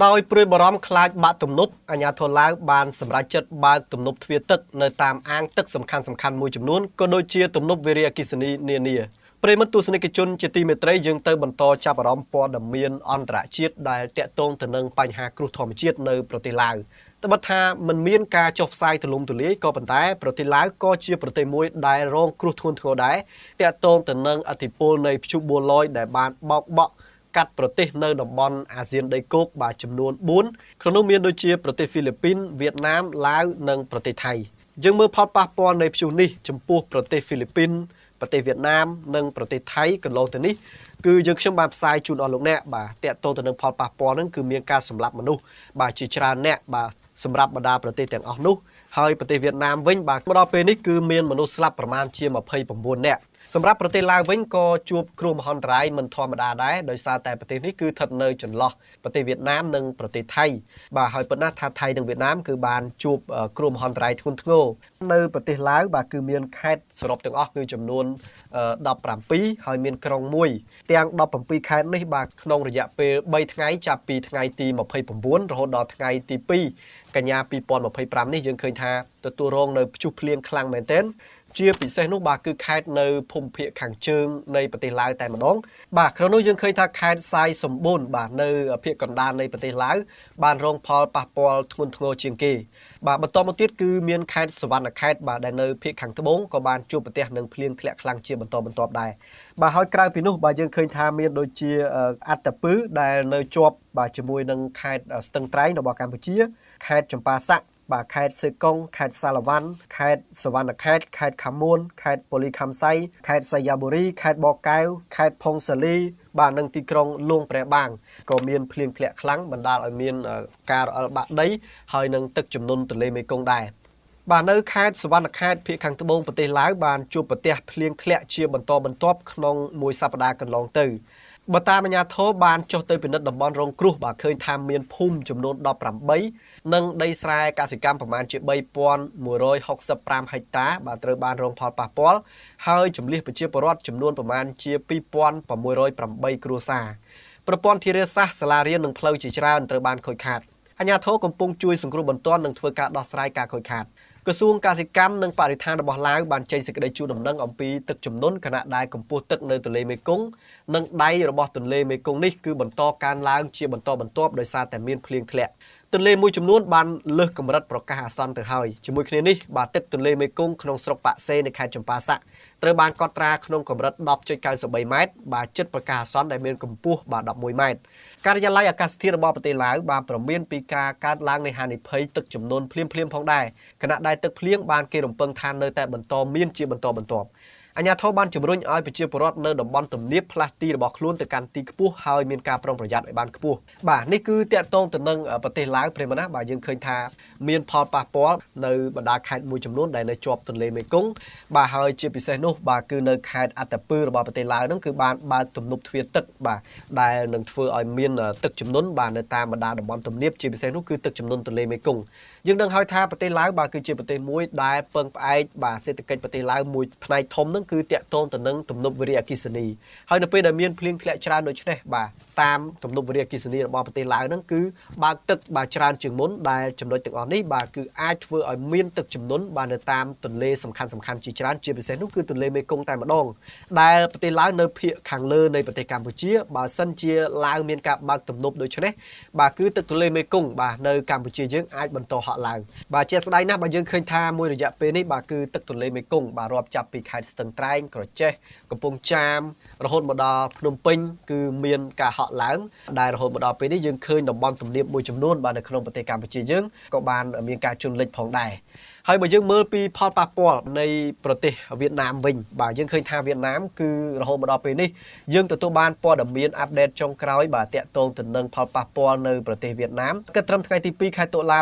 ដោយព្រួយបារម្ភខ្លាចបាក់ទំនប់អាជ្ញាធរឡាវបានសម្រេចចិត្តបើកទំនប់ទ្វារទឹកនៅតាមអាងទឹកសំខាន់ៗមួយចំនួនក៏ដូចជាទំនប់វារីអគ្គិសនីនានាប្រិមត្តទស្សនិកជនជាទីមេត្រីយើងទៅបន្តចាប់អារម្មណ៍ព័ត៌មានអន្តរជាតិដែលតាក់ទងទៅនឹងបញ្ហាគ្រោះធម្មជាតិនៅប្រទេសឡាវត្បិតថាมันមានការចុះផ្សាយទូលំទូលាយក៏ប៉ុន្តែប្រទេសឡាវក៏ជាប្រទេសមួយដែលរងគ្រោះធ្ងន់ធ្ងរដែរតាក់ទងទៅនឹងអធិពលនៃព្យុះបួរលយដែលបានបោកបក់កាត់ប្រទេសនៅតំបន់អាស៊ានដីគោកបាទចំនួន4ក្នុងនោះមានដូចជាប្រទេសហ្វីលីពីនវៀតណាមឡាវនិងប្រទេសថៃយើងមើលផលប៉ះពាល់នៃព្យុះនេះចំពោះប្រទេសហ្វីលីពីនប្រទេសវៀតណាមនិងប្រទេសថៃកន្លងទៅនេះគឺយើងខ្ញុំបានផ្សាយជូនអស់លោកអ្នកបាទតាក់ទងទៅនឹងផលប៉ះពាល់ហ្នឹងគឺមានការសម្លាប់មនុស្សបាទជាច្រើនអ្នកបាទសម្រាប់បណ្ដាប្រទេសទាំងអស់នោះហើយប្រទេសវៀតណាមវិញបាទមកដល់ពេលនេះគឺមានមនុស្សស្លាប់ប្រមាណជា29នាក់សម្រាប់ប្រទេសឡាវវិញក៏ជួបគ្រោះមហន្តរាយមិនធម្មតាដែរដោយសារតែប្រទេសនេះគឺស្ថិតនៅចន្លោះប្រទេសវៀតណាមនិងប្រទេសថៃបាទហើយប៉ុន្តែថាថៃនិងវៀតណាមគឺបានជួបគ្រោះមហន្តរាយធ្ងន់ធ្ងរនៅប្រទេសឡាវបាទគឺមានខេត្តសរុបទាំងអស់គឺចំនួន17ហើយមានក្រុងមួយទាំង17ខេត្តនេះបាទក្នុងរយៈពេល3ថ្ងៃចាប់ពីថ្ងៃទី29រហូតដល់ថ្ងៃទី2កញ្ញា2025នេះយើងឃើញថាទទួលរងនៅព្យុះភ្លៀងខ្លាំងមែនទែនជាពិសេសនោះបាទគឺខេត្តនៅភូមិភាគខាងជើងនៃប្រទេសឡាវតែម្ដងបាទក្នុងនោះយើងឃើញថាខេត្តសាយសម្បូរបាទនៅភាគកណ្ដាលនៃប្រទេសឡាវបានរងផលប៉ះពាល់ធ្ងន់ធ្ងរជាងគេបាទបន្តមកទៀតគឺមានខេត្តសវណ្ណខេត្តបាទដែលនៅភាគខាងត្បូងក៏បានជួបប្រទះនឹងភ្លៀងធ្លាក់ខ្លាំងជាបន្តបន្ទាប់ដែរបាទហើយក្រៅពីនោះបាទយើងឃើញថាមានដូចជាអត្តពឺដែលនៅជាប់បាទជាមួយនឹងខេត្តស្ទឹងត្រែងរបស់កម្ពុជាខេត្តចម្ប៉ាសាក់បាទខេត្តសេកុងខេត្តសាឡវ៉ាន់ខេត្តសវណ្ណខេត្តខេត្តខាមួនខេត្តប៉ូលីខំសៃខេត្តសយ៉ាបុរីខេត្តបរកែវខេត្តផុងសាលីបាទនិងទីក្រុងលួងព្រះបាងក៏មានភ្លៀងធ្លាក់ខ្លាំងបណ្ដាលឲ្យមានការរអិលបាក់ដីហើយនឹងទឹកជំនន់ទន្លេមេគង្គដែរបាទនៅខេត្តសវណ្ណខេត្តភាគខាងត្បូងប្រទេសឡាវបានជួបប្រទះភ្លៀងធ្លាក់ជាបន្តបន្ទាប់ក្នុងមួយសប្តាហ៍កន្លងទៅបើតាមអាជ្ញាធរបានចុះទៅពិនិត្យតំបន់រងគ្រោះបាទឃើញថាមានភូមិចំនួន18និងដីស្រែកសិកម្មប្រមាណជា3165ហិកតាបាទត្រូវបានរងផលប៉ះពាល់ហើយជំនះប្រជាពលរដ្ឋចំនួនប្រមាណជា2608គ្រួសារប្រព័ន្ធធារាសាស្ត្រសាលារៀននិងផ្លូវជាច្រើនត្រូវបានខូចខាតអាជ្ញាធរកំពុងជួយសង្គ្រោះបន្ទាន់និងធ្វើការដោះស្រាយការខូចខាតក្រសួងកសិកម្មនិងបរិស្ថានរបស់ឡាវបានចេញសេចក្តីជូនដំណឹងអំពីទឹកជំនន់ខណៈដែលកម្ពស់ទឹកនៅទន្លេមេគង្គនិងដៃរបស់ទន្លេមេគង្គនេះគឺបន្តកើនឡើងជាបន្តបន្ទាប់ដោយសារតែមានភ្លៀងធ្លាក់ទន្លេមួយចំនួនបានលើសកម្រិតប្រកាសអាសន្នទៅហើយជាមួយគ្នានេះបាទទឹកទន្លេមេគង្គក្នុងស្រុកប៉ាក់សេនៃខេត្តចម្ប៉ាសាក់ត្រូវបានកត់ត្រាក្នុងកម្រិត 10.93 ម៉ែត្របាទជិតប្រកាសអាសន្នដែលមានកម្ពស់បាទ11ម៉ែត្រការិយាល័យអាកាសធាតុរបស់ប្រទេសឡាវបានព្រមានពីការកើតឡើងនៃហានិភ័យទឹកជំនន់ភ្លាមៗផងដែរខណៈដែលទឹកភ្លៀងបានគេរំពឹងថានៅតែបន្តមានជាបន្តបន្ទាប់អាជ្ញាធរបានជំរុញឲ្យប្រជាពលរដ្ឋនៅតំបន់ទំនាបផ្លាស់ទីរបស់ខ្លួនទៅកាន់ទីខ្ពស់ហើយមានការប្រុងប្រយ័ត្នឲ្យបានខ្ពស់បាទនេះគឺតាក់ទងទៅនឹងប្រទេសឡាវព្រមណាបាទយើងឃើញថាមានផលប៉ះពាល់នៅបណ្ដាខេត្តមួយចំនួនដែលនៅជាប់ទន្លេមេគង្គបាទហើយជាពិសេសនោះបាទគឺនៅខេត្តអត្តពឺរបស់ប្រទេសឡាវហ្នឹងគឺបានបើកទំនប់ទ្វារទឹកបាទដែលនឹងធ្វើឲ្យមានទឹកជំនន់បាទនៅតាមបណ្ដាតំបន់ទំនាបជាពិសេសនោះគឺទឹកជំនន់ទន្លេមេគង្គយើងដឹងហើយថាប្រទេសឡាវបាទគឺជាប្រទេសមួយដែលពឹងផ្អែកបាទសេដ្ឋកិច្ចប្រទេសឡាវមួយផ្នែកធំហ្នឹងគឺតាក់ទងទៅនឹងទំនប់វារីអគ្គិសនីហើយនៅពេលដែលមានភ្លៀងធ្លាក់ច្រើនដូចនេះបាទតាមទំនប់វារីអគ្គិសនីរបស់ប្រទេសឡាវហ្នឹងគឺបើកទឹកបាទច្រើនជាងមុនដែលចំណុចទាំងអស់នេះបាទគឺអាចធ្វើឲ្យមានទឹកជំនន់បាទនៅតាមទន្លេសំខាន់ជាច្រើនជាពិសេសនោះគឺទន្លេមេគង្គតែម្ដងដែលប្រទេសឡាវនៅភាគខាងលើនៃប្រទេសកម្ពុជាបើសិនជាឡាវមានការបើកទំនប់ដូចនេះបាទគឺទឹកទន្លេមេគង្គបាទនៅកម្ពុជាយើងអាចបន្តហក់ឡើងបាទជាក់ស្ដែងណាស់បើយើងឃើញថាមួយរយៈពេលនេះបាទគឺទឹកទន្លេមេគង្គបាទរាប់ចាប់ពីខេត្តស្ទឹងត្រែងក្រចេះកំពង់ចាមរហូតមកដល់ភ្នំពេញគឺមានការហក់ឡើងដែលរហូតមកដល់ពេលនេះយើងឃើញតំបន់ទំនាបមួយចំនួនបាទនៅក្នុងប្រទេសកម្ពុជាយើងក៏បានមានការជន់លិចផងដែរហើយបើយើងមើលពីផលប៉ះពាល់នៃប្រទេសវៀតណាមវិញបាទយើងឃើញថាវៀតណាមគឺរហូតមកដល់ពេលនេះយើងទទួលបានព័ត៌មានអាប់ដេតចុងក្រោយបាទតាក់ទងទៅនឹងផលប៉ះពាល់នៅប្រទេសវៀតណាមគិតត្រឹមថ្ងៃទី2ខែតុលា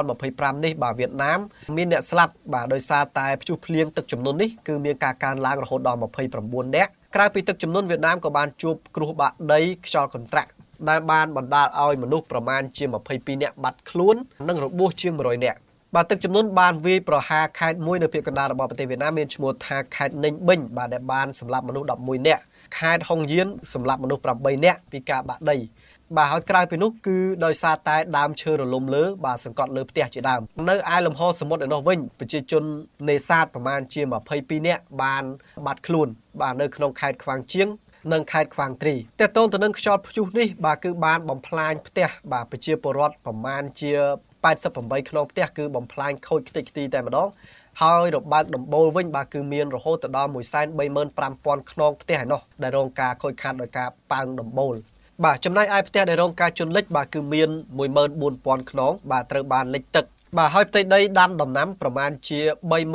2025នេះបាទវៀតណាមមានអ្នកស្លាប់បាទដោយសារតែព្យុះភ្លៀងទឹកជំនន់នេះគឺមានការកើនឡើងរហូតដល់29នាក់ក្រៅពីទឹកជំនន់វៀតណាមក៏បានជួបគ្រោះបាក់ដីខ្យល់កន្ត្រាក់ដែលបានបណ្ដាលឲ្យមនុស្សប្រមាណជា22នាក់បាត់ខ្លួននិងរបួសជាង100នាក់បាទទឹកជំនន់បានវាយប្រហារខេត្តមួយនៅភាគកណ្ដាលរបស់ប្រទេសវៀតណាមមានឈ្មោះថាខេត្តninhបិញបាទដែលបានសម្លាប់មនុស្ស11នាក់ខេត្តហុងយៀនសម្លាប់មនុស្ស8នាក់ពីការបាក់ដី បាទហើយក្រៅពីនោះគឺដោយសារតែដើមឈើរលំលើបាទសង្កត់លើផ្ទះជាដើមនៅឯលំហសមុទ្រឯនោះវិញប្រជាជននេសាទប្រមាណជា22នាក់បានបាត់ខ្លួនបាទនៅក្នុងខេត្តខ្វាងជៀងនិងខេត្តខ្វាងត្រីតើតើទៅនឹងខ្យល់ព្យុះនេះបាទគឺបានបំផ្លាញផ្ទះបាទប្រជាពលរដ្ឋប្រមាណជា88ក្នុងផ្ទះគឺបំផ្លាញខូចខ្ទេចខ្ទីតែម្ដងហើយរបើកដំបូលវិញបាទគឺមានរហូតដល់135,000ខ្នងផ្ទះឯនោះដែលរងការខូចខាតដោយការប៉ើងដំបូលបាទចំណែកឯផ្ទះដែលរងការជន់លិចបាទគឺមាន14000ខ្នងបាទត្រូវបានលិចទឹកបាទហើយផ្ទៃដីដាំដំណាំប្រមាណជា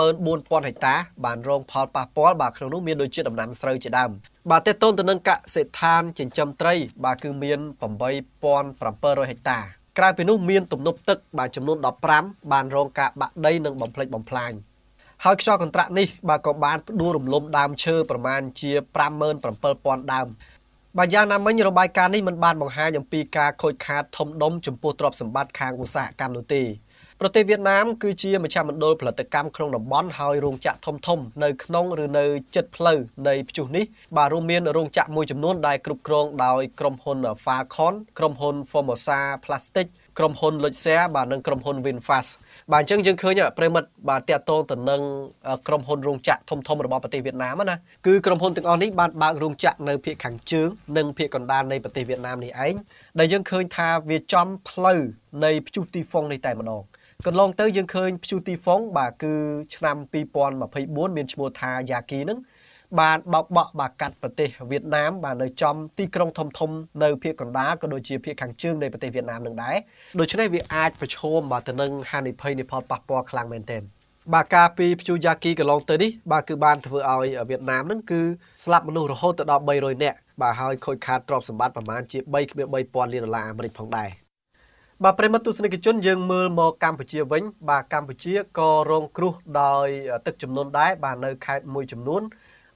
34000ហិកតាបានរងផលប៉ះពាល់បាទក្នុងនោះមានដូចជាដំណាំស្រូវជាដើមបាទតើតើទៅនឹងកសិដ្ឋានចិញ្ចឹមត្រីបាទគឺមាន8700ហិកតាក្រៅពីនោះមានទំនប់ទឹកបាទចំនួន15បានរងការបាក់ដីនិងបំផ្លិចបំផ្លាញហើយខ្យល់កន្ត្រាក់នេះបាទក៏បានផ្ដួលរំលំដើមឈើប្រមាណជា57000ដើមបាទយ៉ាងណាមិញរបាយការណ៍នេះមិនបានបង្ហាញអំពីការខូចខាតធំដុំចំពោះទ្រព្យសម្បត្តិខាងឧស្សាហកម្មនោះទេប្រទេសវៀតណាមគឺជាមជ្ឈមណ្ឌលផលិតកម្មក្នុងតំបន់ហើយរោងចក្រធំៗនៅក្នុងឬនៅជិតផ្លូវនៃព្យុះនេះបាទរួមមានរោងចក្រមួយចំនួនដែលគ្រប់គ្រងដោយក្រុមហ៊ុន Falcon ក្រុមហ៊ុន Formosa Plastic ក្រុមហ៊ុន Luxia បាទនិងក្រុមហ៊ុន Winfast បាទអញ្ចឹងយើងឃើញប្រិមិត្តបាទតាក់ទងទៅនឹងក្រុមហ៊ុនរោងចក្រធំៗរបស់ប្រទេសវៀតណាមណាគឺក្រុមហ៊ុនទាំងអស់នេះបានបើករោងចក្រនៅភាគខាងជើងនិងភាគកណ្ដាលនៃប្រទេសវៀតណាមនេះឯងដែលយើងឃើញថាវាចំផ្លូវនៃព្យុះទីហ្វុងនេះតែម្ដងកន្លងទៅយើងឃើញព្យុះទីហ្វុងបាទគឺឆ្នាំ2024មានឈ្មោះថាយ៉ាគីនឹងបានបោកបក់បាទកាត់ប្រទេសវៀតណាមបាទនៅចំទីក្រុងធំៗនៅភាគកណ្ដាលក៏ដូចជាភាគខាងជើងនៃប្រទេសវៀតណាមនឹងដែរដូច្នេះវាអាចប្រឈមបាទទៅនឹងហានិភ័យនៃផលប៉ះពាល់ខ្លាំងមែនទែនបាទការពីព្យុះយ៉ាគីកន្លងទៅនេះបាទគឺបានធ្វើឲ្យវៀតណាមនឹងគឺស្លាប់មនុស្សរហូតដល់300នាក់បាទហើយខូចខាតទ្រព្យសម្បត្តិប្រមាណជា3.3ពាន់លានដុល្លារអាមេរិកផងដែរបាទប្រិមត្តទស្សនិកជនយើងមើលមកកម្ពុជាវិញបាទកម្ពុជាក៏រងគ្រោះដោយទឹកជំនន់ដែរបាទនៅខេត្តមួយចំនួន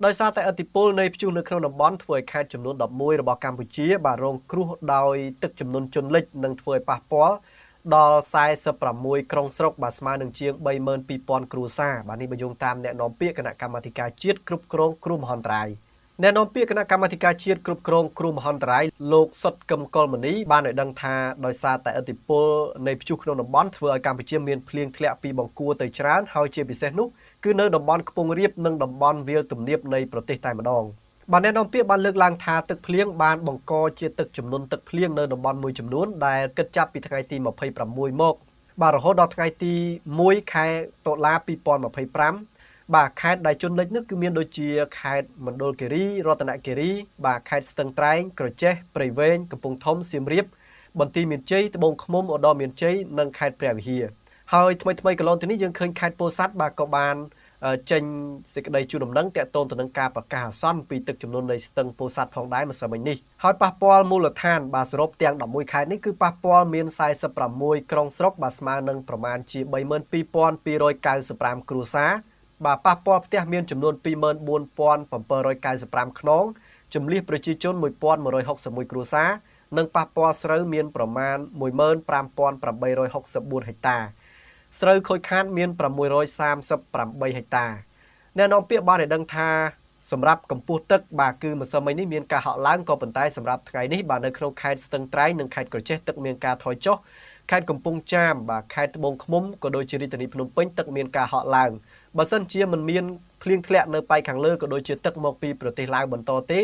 ដោយសារតែឥទ្ធិពលនៃព្យុះនៅក្នុងតំបន់ធ្វើឲ្យខេត្តចំនួន11របស់កម្ពុជាបាទរងគ្រោះដោយទឹកជំនន់ជន់លិចនិងធ្វើឲ្យប៉ះពាល់ដល់46ក្រុងស្រុកបាទស្មើនឹងជាង32000គ្រួសារបាទនេះបើយោងតាមអ្នកនាំពាក្យគណៈកម្មាធិការជាតិគ្រប់គ្រងគ្រោះមហន្តរាយអ្នកនាំពាក្យគណៈកម្មាធិការជាតិគ្រប់គ្រងគ្រោះមហន្តរាយលោកសុតកឹមកុលមនីបានឲ្យដឹងថាដោយសារតែឥទ្ធិពលនៃព្យុះក្នុងតំបន់ធ្វើឲ្យកម្ពុជាមានភ្លៀងធ្លាក់ពីបង្គួរទៅច្រើនហើយជាពិសេសនោះគឺនៅតំបន់ខ្ពង់រាបនិងតំបន់វាលទំនាបនៃប្រទេសតែម្ដងបាទអ្នកនាំពាក្យបានលើកឡើងថាទឹកភ្លៀងបានបង្កជាទឹកជំនន់ទឹកភ្លៀងនៅតំបន់មួយចំនួនដែលគិតចាប់ពីថ្ងៃទី26មកបាទរហូតដល់ថ្ងៃទី1ខែតុលា2025បាទខេត្តដែលជន់លិចនេះគឺមានដូចជាខេត្តមណ្ឌលគិរីរតនគិរីបាទខេត្តស្ទឹងត្រែងក្រចេះព្រៃវែងកំពង់ធំសៀមរាបបន្ទាយមានជ័យត្បូងឃ្មុំឧត្តរមានជ័យនិងខេត្តព្រះវិហារហើយថ្មីកន្លងទៅនេះយើងឃើញខេត្តពោធិ៍សាត់បាទក៏បានចេញសេចក្តីជូនដំណឹងទាក់ទងទៅនឹងការប្រកាសអាសន្នពីទឹកជំនន់នៃស្ទឹងពោធិ៍សាត់ផងដែរម្សិលមិញនេះហើយប៉ះពាល់មូលដ្ឋានបាទសរុបទាំង11ខេត្តនេះគឺប៉ះពាល់មាន46ក្រុងស្រុកបាទស្មើនឹងប្រមាណជា32295គ្រួសារបាទប៉ះពាល់ផ្ទះមានចំនួន24795ខ្នងជំលៀសប្រជាជន1161គ្រួសារនិងប៉ះពាល់ស្រូវមានប្រមាណ15864ហិកតាស្រូវខូចខាតមាន638ហិកតាអ្នកនាំពាក្យបានឲ្យដឹងថាសម្រាប់កម្ពស់ទឹកបាទគឺម្សិលមិញនេះមានការហក់ឡើងក៏ប៉ុន្តែសម្រាប់ថ្ងៃនេះបាទនៅក្នុងខេត្តស្ទឹងត្រែងនិងខេត្តក្រចេះទឹកមានការថយចុះខេត្តកំពង់ចាមបាទខេត្តត្បូងឃ្មុំក៏ដូចជារាជធានីភ្នំពេញទឹកមានការហក់ឡើងបើសិនជាមិនមានភ្លៀងធ្លាក់នៅប៉ែកខាងលើក៏ដូចជាទឹកមកពីប្រទេសឡាវបន្តទេ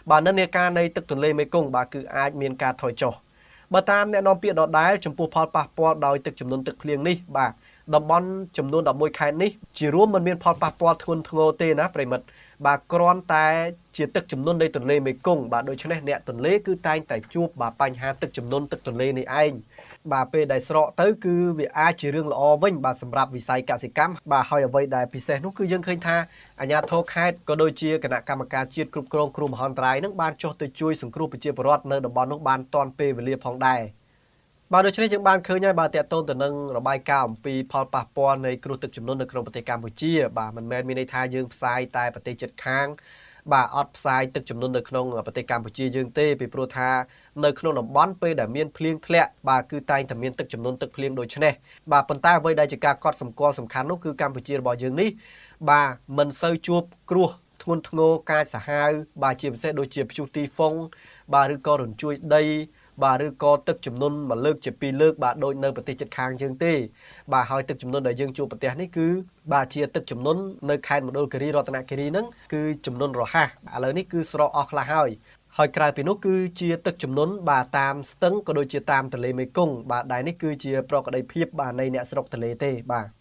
បាទនិន្នាការនៃទឹកទន្លេមេគង្គបាទគឺអាចមានការថយចុះបើតាមអ្នកនាំពាក្យដដែលចំពោះផលប៉ះពាល់ដោយទឹកជំនន់ទឹកភ្លៀងនេះបាទតំបន់ចំនួន11ខេត្តនេះជារួមមិនមានផលប៉ះពាល់ធ្ងន់ធ្ងរទេណាប្រិមិត្តបាទគ្រាន់តែជាទឹកជំនន់នៃទន្លេមេគង្គបាទដូច្នេះអ្នកទន្លេគឺតែងតែជួបបាទបញ្ហាទឹកជំនន់ទឹកទន្លេនេះឯងបាទពេលដែលស្រកទៅគឺវាអាចជារឿងល្អវិញបាទសម្រាប់វិស័យកសិកម្មបាទហើយអ្វីដែលពិសេសនោះគឺយើងឃើញថាអាជ្ញាធរខេត្តក៏ដូចជាគណៈកម្មការជាតិគ្រប់គ្រងគ្រោះមហន្តរាយនឹងបានចុះទៅជួយសង្គ្រោះប្រជាពលរដ្ឋនៅតំបន់នោះបានទាន់ពេលវេលាផងដែរបាទដូច្នេះយើងបានឃើញហើយបាទតកតូនទៅនឹងរបាយការណ៍អំពីផលប៉ះពាល់នៃគ្រោះទឹកជំនន់នៅក្នុងប្រទេសកម្ពុជាបាទមិនមែនមានន័យថាយើងផ្សាយតែប្រទេសជិតខាងបាទអត់ផ្សាយទឹកជំនន់នៅក្នុងប្រទេសកម្ពុជាយើងទេពីព្រោះថានៅក្នុងតំបន់ពេលដែលមានភ្លៀងធ្លាក់បាទគឺតែងតែមានទឹកជំនន់ទឹកភ្លៀងដូចនេះបាទប៉ុន្តែអ្វីដែលជាការកត់សម្គាល់សំខាន់នោះគឺកម្ពុជារបស់យើងនេះបាទមិនសូវជួបគ្រោះធ្ងន់ធ្ងរកាចសាហាវបាទជាពិសេសដូចជាព្យុះទីហ្វុងបាទឬក៏រញ្ជួយដី បាទឬក៏ទឹកជំនន់មួយលើកជាពីរលើកបាទដូចនៅប្រទេសជិតខាងយើងទេបាទហើយទឹកជំនន់ដែលយើងជួបប្រទេសនេះគឺបាទជាទឹកជំនន់នៅខេត្តមណ្ឌលគិរីរតនគិរីហ្នឹងគឺជំនន់រហ័សឥឡូវនេះគឺស្រកអស់ខ្លះហើយក្រៅពីនោះគឺជាទឹកជំនន់បាទតាមស្ទឹងក៏ដូចជាតាមទន្លេមេគង្គបាទដែលនេះគឺជាប្រកបដោយភាពបាទនៃអ្នកស្រុកទន្លេទេបាទ